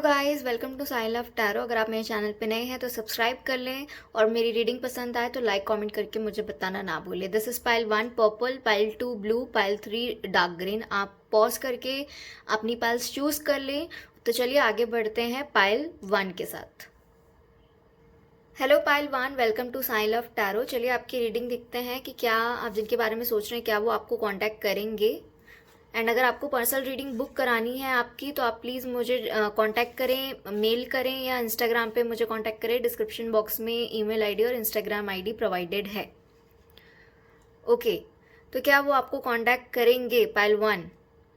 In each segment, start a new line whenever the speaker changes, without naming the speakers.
Guys, welcome to Sai love tarot. अगर आप मेरे चैनल पे नए हैं तो सब्सक्राइब कर लें और मेरी रीडिंग पसंद आए तो लाइक कमेंट करके मुझे बताना ना भूलें। This is pile 1 purple, pile 2 blue, pile 3 dark green. आप पॉज करके अपनी पाइल्स चूज़ कर लें। तो चलिए आगे बढ़ते हैं पाइल 1 के साथ। Hello pile 1, welcome to Sai love tarot. चलिए आपकी रीडिंग देखते हैं कि क्या आप जिनके बारे में सोच रहे हैं क्या वो आपको कांटेक्ट करेंगे। एंड अगर आपको पर्सनल रीडिंग बुक करानी है आपकी तो आप प्लीज़ मुझे कांटेक्ट करें, मेल करें या इंस्टाग्राम पे मुझे कांटेक्ट करें। डिस्क्रिप्शन बॉक्स में ईमेल आईडी और इंस्टाग्राम आईडी प्रोवाइडेड है। ओके, तो क्या वो आपको कांटेक्ट करेंगे पाइल 1,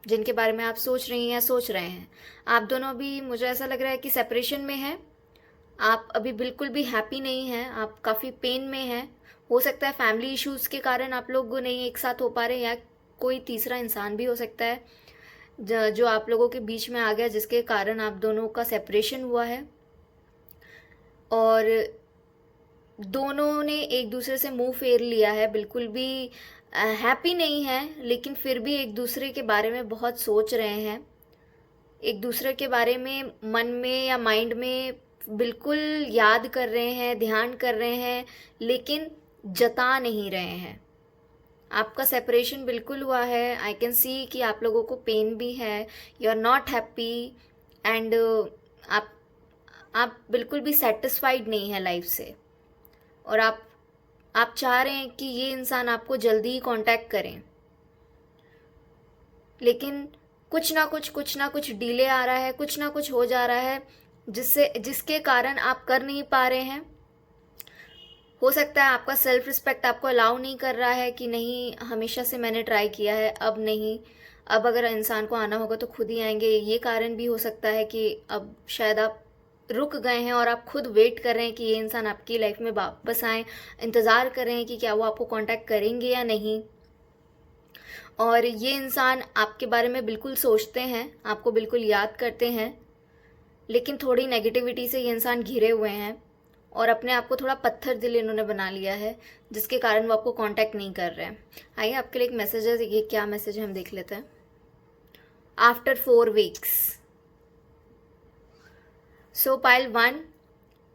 जिनके बारे में आप सोच रही हैं या सोच रहे हैं। आप दोनों भी, मुझे ऐसा लग रहा है कि सेपरेशन में हैं। आप अभी बिल्कुल भी हैप्पी नहीं हैं, आप काफ़ी पेन में हैं। हो सकता है फैमिली इश्यूज़ के कारण आप लोग नहीं एक साथ हो पा रहे, या कोई तीसरा इंसान भी हो सकता है जो आप लोगों के बीच में आ गया, जिसके कारण आप दोनों का सेपरेशन हुआ है। और दोनों ने एक दूसरे से मुंह फेर लिया है, बिल्कुल भी हैप्पी नहीं है, लेकिन फिर भी एक दूसरे के बारे में बहुत सोच रहे हैं। एक दूसरे के बारे में मन में या माइंड में बिल्कुल याद कर रहे हैं, ध्यान कर रहे हैं, लेकिन जता नहीं रहे हैं। आपका सेपरेशन बिल्कुल हुआ है। आई कैन सी कि आप लोगों को पेन भी है, you are not happy and आप बिल्कुल भी सेटिस्फाइड नहीं है लाइफ से। और आप चाह रहे हैं कि ये इंसान आपको जल्दी ही कांटेक्ट करें, लेकिन कुछ ना कुछ डिले आ रहा है, कुछ ना कुछ हो जा रहा है जिसके कारण आप कर नहीं पा रहे हैं। हो सकता है आपका सेल्फ रिस्पेक्ट आपको अलाउ नहीं कर रहा है कि नहीं, हमेशा से मैंने ट्राई किया है, अब नहीं, अब अगर इंसान को आना होगा तो खुद ही आएंगे। ये कारण भी हो सकता है कि अब शायद आप रुक गए हैं और आप खुद वेट कर रहे हैं कि ये इंसान आपकी लाइफ में वापस आए, इंतज़ार कर रहे हैं कि क्या वो आपको कांटेक्ट करेंगे या नहीं। और ये इंसान आपके बारे में बिल्कुल सोचते हैं, आपको बिल्कुल याद करते हैं, लेकिन थोड़ी नेगेटिविटी से ये इंसान घिरे हुए हैं और अपने आप को थोड़ा पत्थर दिल इन्होंने बना लिया है, जिसके कारण वो आपको कांटेक्ट नहीं कर रहे हैं। आइए आपके लिए एक मैसेज है, ये क्या मैसेज है हम देख लेते हैं। After 4 weeks. सो पाइल 1,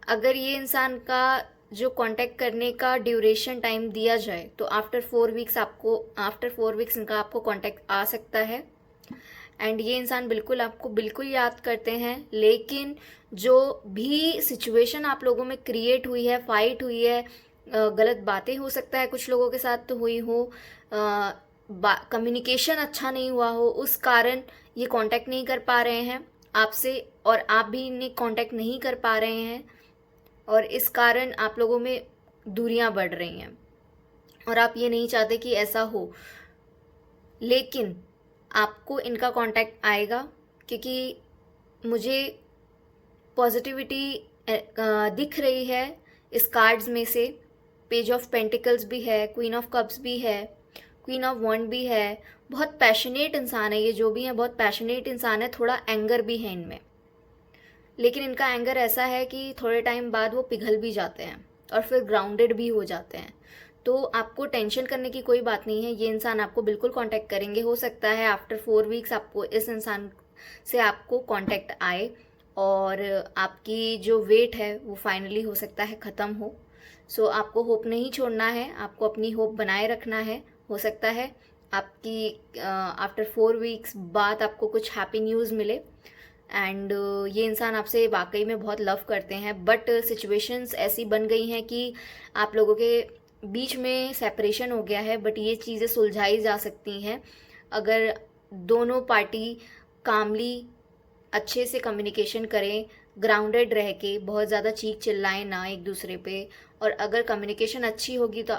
अगर ये इंसान का जो कांटेक्ट करने का ड्यूरेशन टाइम दिया जाए तो आफ्टर 4 वीक्स इनका आपको कांटेक्ट आ सकता है। एंड ये इंसान बिल्कुल आपको बिल्कुल याद करते हैं, लेकिन जो भी सिचुएशन आप लोगों में क्रिएट हुई है, फाइट हुई है, गलत बातें हो सकता है कुछ लोगों के साथ तो हुई हो, कम्युनिकेशन अच्छा नहीं हुआ हो, उस कारण ये कांटेक्ट नहीं कर पा रहे हैं आपसे, और आप भी इन्हें कांटेक्ट नहीं कर पा रहे हैं, और इस कारण आप लोगों में दूरियां बढ़ रही हैं और आप ये नहीं चाहते कि ऐसा हो। लेकिन आपको इनका कांटेक्ट आएगा, क्योंकि मुझे पॉजिटिविटी दिख रही है इस कार्ड्स में से। पेज ऑफ पेंटिकल्स भी है, क्वीन ऑफ कप्स भी है, क्वीन ऑफ वॉन्ड भी है। बहुत पैशनेट इंसान है ये, जो भी है बहुत पैशनेट इंसान है। थोड़ा एंगर भी है इनमें, लेकिन इनका एंगर ऐसा है कि थोड़े टाइम बाद वो पिघल भी जाते हैं और फिर ग्राउंडेड भी हो जाते हैं। तो आपको टेंशन करने की कोई बात नहीं है, ये इंसान आपको बिल्कुल कांटेक्ट करेंगे। हो सकता है आफ्टर 4 वीक्स आपको इस इंसान से आपको कांटेक्ट आए और आपकी जो वेट है वो फाइनली हो सकता है ख़त्म हो। सो आपको होप नहीं छोड़ना है, आपको अपनी होप बनाए रखना है। हो सकता है आपकी आफ्टर 4 वीक्स बाद आपको कुछ हैप्पी न्यूज़ मिले। एंड ये इंसान आपसे वाकई में बहुत लव करते हैं, बट सिचुएशंस ऐसी बन गई हैं कि आप लोगों के बीच में सेपरेशन हो गया है। बट ये चीज़ें सुलझाई जा सकती हैं अगर दोनों पार्टी कामली अच्छे से कम्युनिकेशन करें, ग्राउंडेड रह के, बहुत ज़्यादा चीख चिल्लाएं ना एक दूसरे पे। और अगर कम्युनिकेशन अच्छी होगी तो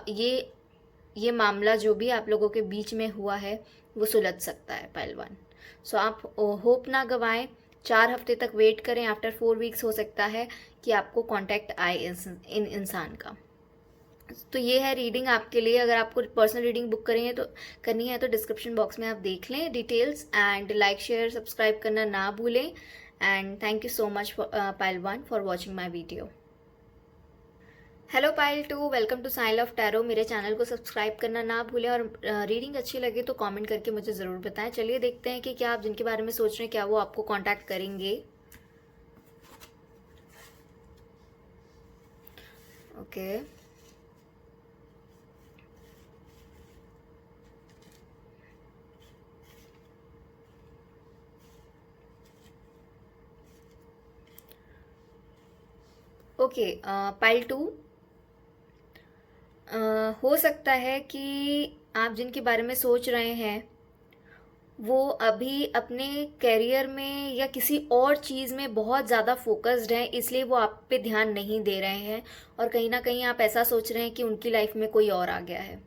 ये मामला जो भी आप लोगों के बीच में हुआ है वो सुलझ सकता है पाइल 1। सो आप होप ना गवाएं, 4 हफ्ते तक वेट करें। आफ्टर 4 वीक्स हो सकता है कि आपको कांटेक्ट आए इन इंसान का। तो ये है रीडिंग आपके लिए। अगर आपको पर्सनल रीडिंग बुक करनी है तो डिस्क्रिप्शन बॉक्स में आप देख लें details. And like share subscribe करना ना भूलें। And thank you so much pile 1 for watching my video. Hello pile 2, welcome to Sai love tarot. मेरे चैनल को सब्सक्राइब करना ना भूलें और रीडिंग अच्छी लगे तो कमेंट करके मुझे ज़रूर बताएं। चलिए देखते हैं कि क्या आप जिनके बारे में सोच रहे हैं क्या वो आपको कांटेक्ट करेंगे। ओके। ओके, पाइल 2, हो सकता है कि आप जिनके बारे में सोच रहे हैं वो अभी अपने करियर में या किसी और चीज़ में बहुत ज़्यादा फोकस्ड हैं, इसलिए वो आप पे ध्यान नहीं दे रहे हैं, और कहीं ना कहीं आप ऐसा सोच रहे हैं कि उनकी लाइफ में कोई और आ गया है।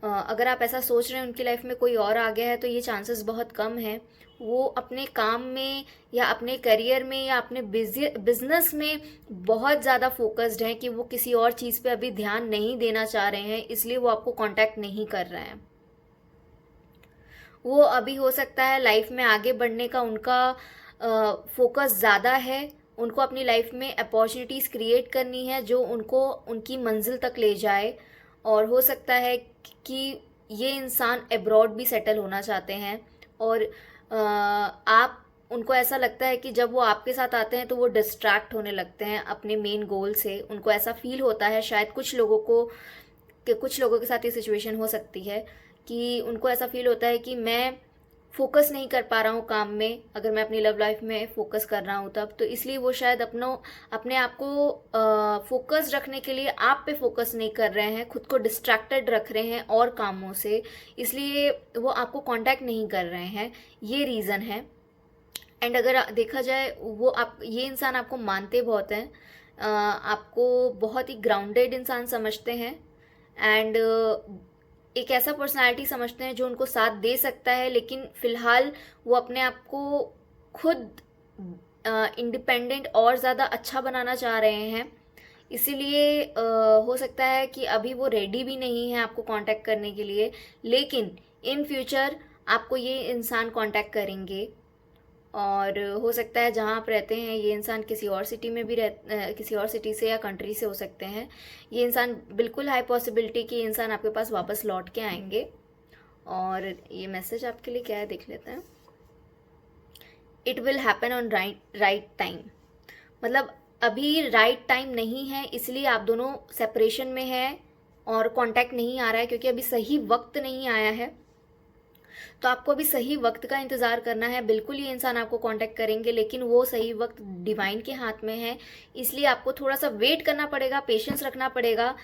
अगर आप ऐसा सोच रहे हैं उनकी लाइफ में कोई और आ गया है, तो ये चांसेस बहुत कम हैं। वो अपने काम में या अपने करियर में या अपने बिजनेस में बहुत ज़्यादा फोकस्ड हैं कि वो किसी और चीज़ पे अभी ध्यान नहीं देना चाह रहे हैं, इसलिए वो आपको कांटेक्ट नहीं कर रहे हैं। वो अभी हो सकता है लाइफ में आगे बढ़ने का उनका फोकस ज़्यादा है। उनको अपनी लाइफ में अपॉर्चुनिटीज़ क्रिएट करनी है जो उनको उनकी मंजिल तक ले जाए, और हो सकता है कि ये इंसान अब्रॉड भी सेटल होना चाहते हैं, और आप उनको ऐसा लगता है कि जब वो आपके साथ आते हैं तो वो डिस्ट्रैक्ट होने लगते हैं अपने मेन गोल से। उनको ऐसा फील होता है, शायद कुछ लोगों को, कि कुछ लोगों के साथ ये सिचुएशन हो सकती है कि उनको ऐसा फील होता है कि मैं फोकस नहीं कर पा रहा हूँ काम में, अगर मैं अपनी लव लाइफ में फोकस कर रहा हूँ तब, तो इसलिए वो शायद अपने आप को फोकस रखने के लिए आप पे फोकस नहीं कर रहे हैं, खुद को डिस्ट्रैक्टेड रख रहे हैं और कामों से, इसलिए वो आपको कांटेक्ट नहीं कर रहे हैं। ये रीज़न है। एंड अगर देखा जाए, वो आप ये इंसान आपको मानते बहुत हैं, आपको बहुत ही ग्राउंडेड इंसान समझते हैं, एंड एक ऐसा पर्सनालिटी समझते हैं जो उनको साथ दे सकता है, लेकिन फ़िलहाल वो अपने आप को खुद इंडिपेंडेंट और ज़्यादा अच्छा बनाना चाह रहे हैं, इसीलिए हो सकता है कि अभी वो रेडी भी नहीं है आपको कांटेक्ट करने के लिए, लेकिन इन फ्यूचर आपको ये इंसान कांटेक्ट करेंगे। और हो सकता है जहाँ आप रहते हैं ये इंसान किसी और सिटी में भी किसी और सिटी से या कंट्री से हो सकते हैं। ये इंसान, बिल्कुल हाई पॉसिबिलिटी कि ये इंसान आपके पास वापस लौट के आएंगे। और ये मैसेज आपके लिए क्या है देख लेते हैं। It will happen on right time, मतलब अभी राइट टाइम नहीं है, इसलिए आप दोनों सेपरेशन में हैं और कांटेक्ट नहीं आ रहा है, क्योंकि अभी सही वक्त नहीं आया है। तो आपको अभी सही वक्त का इंतज़ार करना है। बिल्कुल ये इंसान आपको कांटेक्ट करेंगे, लेकिन वो सही वक्त डिवाइन के हाथ में है, इसलिए आपको थोड़ा सा वेट करना पड़ेगा, पेशेंस रखना पड़ेगा।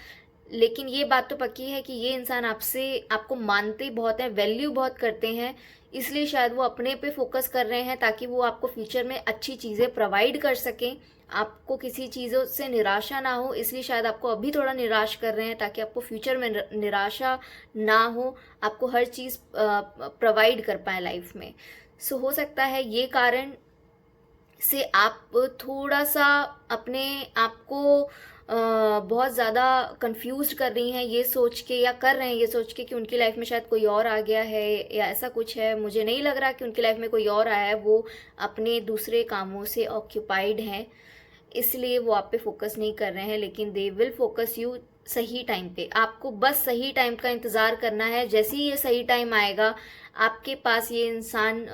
लेकिन ये बात तो पक्की है कि ये इंसान आपको मानते बहुत हैं, वैल्यू बहुत करते हैं, इसलिए शायद वो अपने पे फोकस कर रहे हैं ताकि वो आपको फ्यूचर में अच्छी चीज़ें प्रोवाइड कर सकें, आपको किसी चीज़ों से निराशा ना हो, इसलिए शायद आपको अभी थोड़ा निराश कर रहे हैं ताकि आपको फ्यूचर में निराशा ना हो, आपको हर चीज़ प्रोवाइड कर पाए लाइफ में। सो हो सकता है ये कारण से आप थोड़ा सा अपने आप को बहुत ज़्यादा कंफ्यूज कर रही हैं ये सोच के, या कर रहे हैं ये सोच के कि उनकी लाइफ में शायद कोई और आ गया है या ऐसा कुछ है। मुझे नहीं लग रहा कि उनकी लाइफ में कोई और आया है, वो अपने दूसरे कामों से ऑक्यूपाइड हैं, इसलिए वो आप पे फोकस नहीं कर रहे हैं, लेकिन दे विल फोकस यू सही टाइम पे। आपको बस सही टाइम का इंतज़ार करना है। जैसे ही ये सही टाइम आएगा आपके पास ये इंसान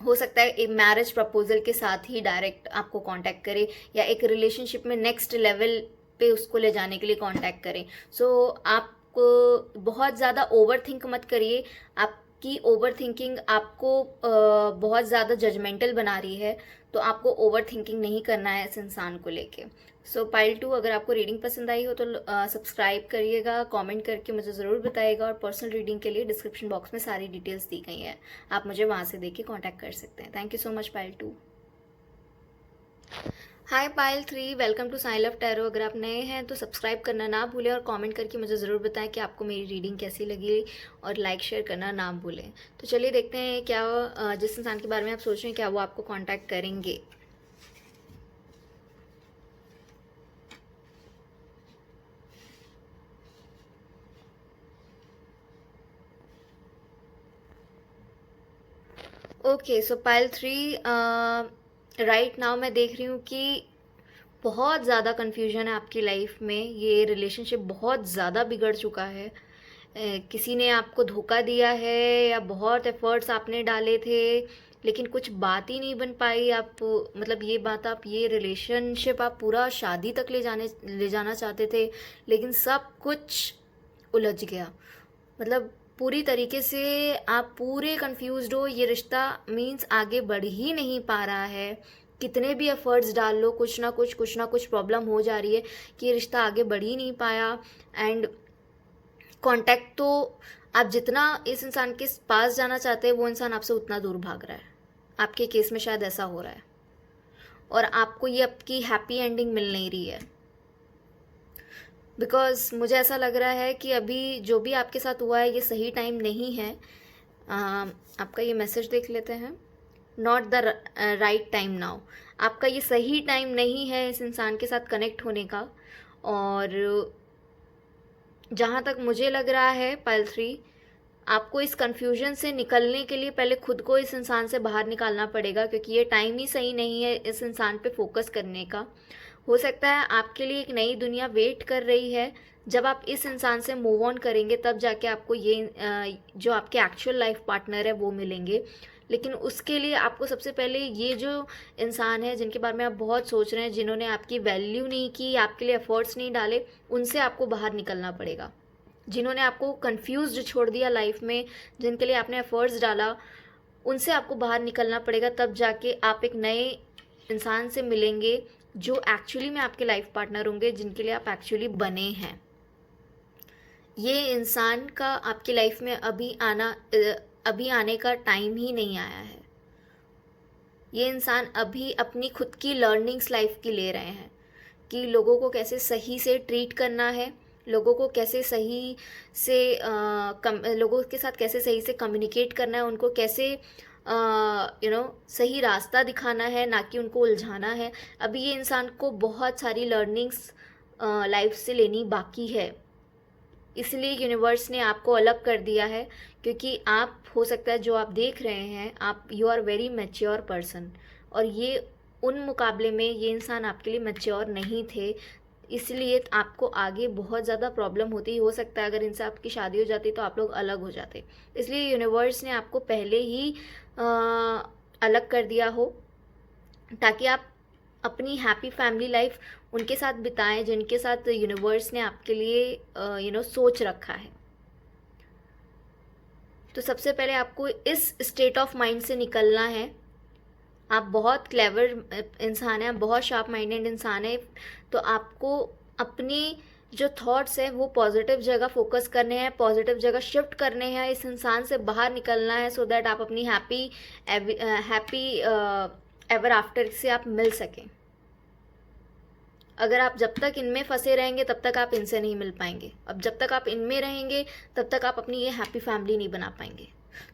हो सकता है एक मैरिज प्रपोजल के साथ ही डायरेक्ट आपको कांटेक्ट करे, या एक रिलेशनशिप में नेक्स्ट लेवल पे उसको ले जाने के लिए कांटेक्ट करें। सो आप बहुत ज़्यादा ओवर थिंक मत करिए। आपकी ओवर थिंकिंग आपको बहुत ज़्यादा जजमेंटल बना रही है, तो आपको ओवर थिंकिंग नहीं करना है इस इंसान को लेके। सो पाइल 2, अगर आपको रीडिंग पसंद आई हो तो सब्सक्राइब करिएगा, कमेंट करके मुझे ज़रूर बताइएगा, और पर्सनल रीडिंग के लिए डिस्क्रिप्शन बॉक्स में सारी डिटेल्स दी गई हैं, आप मुझे वहाँ से देख के कॉन्टैक्ट कर सकते हैं। Thank you so much pile 2। Hi pile 3, welcome to Sai love tarot. अगर आप नए हैं तो सब्सक्राइब करना ना भूलें, और कमेंट करके मुझे ज़रूर बताएं कि आपको मेरी रीडिंग कैसी लगी, और लाइक शेयर करना ना भूलें। तो चलिए देखते हैं क्या जिस इंसान के बारे में आप सोच रहे हैं क्या वो आपको कॉन्टैक्ट करेंगे। ओके, सो पाइल 3, राइट नाउ मैं देख रही हूँ कि बहुत ज़्यादा कन्फ्यूजन है आपकी लाइफ में। ये रिलेशनशिप बहुत ज़्यादा बिगड़ चुका है। किसी ने आपको धोखा दिया है, या बहुत एफर्ट्स आपने डाले थे लेकिन कुछ बात ही नहीं बन पाई। आप मतलब ये बात, आप ये रिलेशनशिप आप पूरा शादी तक ले जाना चाहते थे, लेकिन सब कुछ उलझ गया। मतलब पूरी तरीके से आप पूरे कंफ्यूज्ड हो। ये रिश्ता मीन्स आगे बढ़ ही नहीं पा रहा है। कितने भी एफर्ट्स डाल लो, कुछ ना कुछ प्रॉब्लम हो जा रही है कि ये रिश्ता आगे बढ़ ही नहीं पाया। एंड कांटेक्ट तो आप जितना इस इंसान के पास जाना चाहते हैं, वो इंसान आपसे उतना दूर भाग रहा है। आपके केस में शायद ऐसा हो रहा है, और आपको ये आपकी हैप्पी एंडिंग मिल नहीं रही है। बिकॉज मुझे ऐसा लग रहा है कि अभी जो भी आपके साथ हुआ है, ये सही टाइम नहीं है। आपका ये मैसेज देख लेते हैं। Not the right time now. आपका ये सही टाइम नहीं है इस इंसान के साथ कनेक्ट होने का। और जहाँ तक मुझे लग रहा है पाइल 3, आपको इस कन्फ्यूजन से निकलने के लिए पहले खुद को इस इंसान से बाहर निकालना पड़ेगा, क्योंकि ये टाइम ही सही नहीं है इस इंसान पे फोकस करने का। हो सकता है आपके लिए एक नई दुनिया वेट कर रही है। जब आप इस इंसान से मूव ऑन करेंगे, तब जाके आपको ये जो आपके एक्चुअल लाइफ पार्टनर है वो मिलेंगे। लेकिन उसके लिए आपको सबसे पहले ये जो इंसान है जिनके बारे में आप बहुत सोच रहे हैं, जिन्होंने आपकी वैल्यू नहीं की, आपके लिए एफर्ट्स नहीं डाले, उनसे आपको बाहर निकलना पड़ेगा। जिन्होंने आपको कंफ्यूज्ड छोड़ दिया लाइफ में, जिनके लिए आपने एफर्ट्स डाला, उनसे आपको बाहर निकलना पड़ेगा। तब जाके आप एक नए इंसान से मिलेंगे जो एक्चुअली में आपके लाइफ पार्टनर होंगे, जिनके लिए आप एक्चुअली बने हैं। ये इंसान का आपकी लाइफ में अभी आने का टाइम ही नहीं आया है। ये इंसान अभी अपनी खुद की लर्निंग्स लाइफ की ले रहे हैं कि लोगों को कैसे सही से ट्रीट करना है, लोगों को कैसे सही से लोगों के साथ कैसे सही से कम्युनिकेट करना है, उनको कैसे सही रास्ता दिखाना है, ना कि उनको उलझाना है। अभी ये इंसान को बहुत सारी लर्निंग्स लाइफ से लेनी बाकी है। इसलिए यूनिवर्स ने आपको अलग कर दिया है, क्योंकि आप, हो सकता है जो आप देख रहे हैं, आप you are very mature person, और ये उन मुकाबले में ये इंसान आपके लिए मैच्योर नहीं थे। इसलिए आपको आगे बहुत ज़्यादा प्रॉब्लम होती। हो सकता है अगर इनसे आपकी शादी हो जाती तो आप लोग अलग हो जाते। इसलिए यूनिवर्स ने आपको पहले ही अलग कर दिया हो, ताकि आप अपनी हैप्पी फैमिली लाइफ उनके साथ बिताएं जिनके साथ यूनिवर्स ने आपके लिए सोच रखा है। तो सबसे पहले आपको इस स्टेट ऑफ माइंड से निकलना है। आप बहुत क्लेवर इंसान हैं, आप बहुत शार्प माइंडेड इंसान हैं, तो आपको अपनी जो थॉट्स हैं वो पॉजिटिव जगह फोकस करने हैं, पॉजिटिव जगह शिफ्ट करने हैं, इस इंसान से बाहर निकलना है, सो दैट आप अपनी हैप्पी एवर आफ्टर से आप मिल सकें। अगर आप जब तक इनमें फंसे रहेंगे, तब तक आप इनसे नहीं मिल पाएंगे। अब जब तक आप इनमें रहेंगे, तब तक आप अपनी ये हैप्पी फैमिली नहीं बना पाएंगे।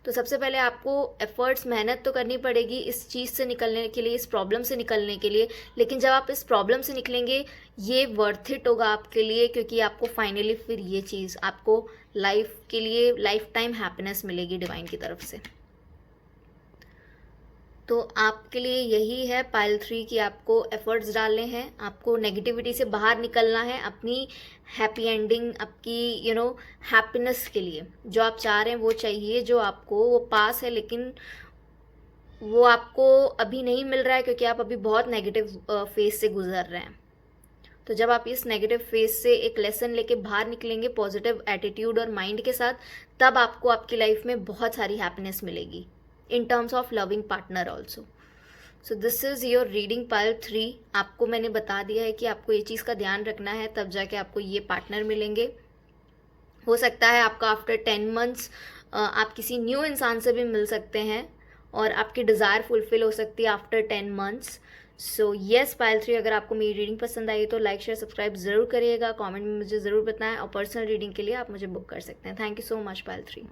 तो सबसे पहले आपको एफर्ट्स, मेहनत तो करनी पड़ेगी इस चीज़ से निकलने के लिए, इस प्रॉब्लम से निकलने के लिए। लेकिन जब आप इस प्रॉब्लम से निकलेंगे, ये वर्थ इट होगा आपके लिए, क्योंकि आपको फाइनली फिर ये चीज़ आपको लाइफ के लिए लाइफ टाइम हैप्पीनेस मिलेगी डिवाइन की तरफ से। तो आपके लिए यही है पाइल 3 कि आपको एफर्ट्स डालने हैं, आपको नेगेटिविटी से बाहर निकलना है, अपनी हैप्पी एंडिंग, आपकी हैप्पीनेस के लिए जो आप चाह रहे हैं वो चाहिए, जो आपको वो पास है, लेकिन वो आपको अभी नहीं मिल रहा है, क्योंकि आप अभी बहुत नेगेटिव फेज से गुजर रहे हैं। तो जब आप इस नेगेटिव फेज से एक लेसन लेके बाहर निकलेंगे पॉजिटिव एटीट्यूड और माइंड के साथ, तब आपको आपकी लाइफ में बहुत सारी हैप्पीनेस मिलेगी in terms of loving partner also. So this is your reading pile 3. आपको मैंने बता दिया है कि आपको ये चीज़ का ध्यान रखना है, तब जाके आपको ये पार्टनर मिलेंगे। हो सकता है आपका आफ्टर 10 months आप किसी न्यू इंसान से भी मिल सकते हैं, और आपकी डिज़ायर फुलफिल हो सकती है after 10 months. So yes pile 3, अगर आपको मेरी रीडिंग पसंद आई तो लाइक शेयर सब्सक्राइब ज़रूर करिएगा, कमेंट में मुझे ज़रूर बताएं, और पर्सनल रीडिंग के लिए आप मुझे बुक कर सकते हैं। Thank you so much pile 3।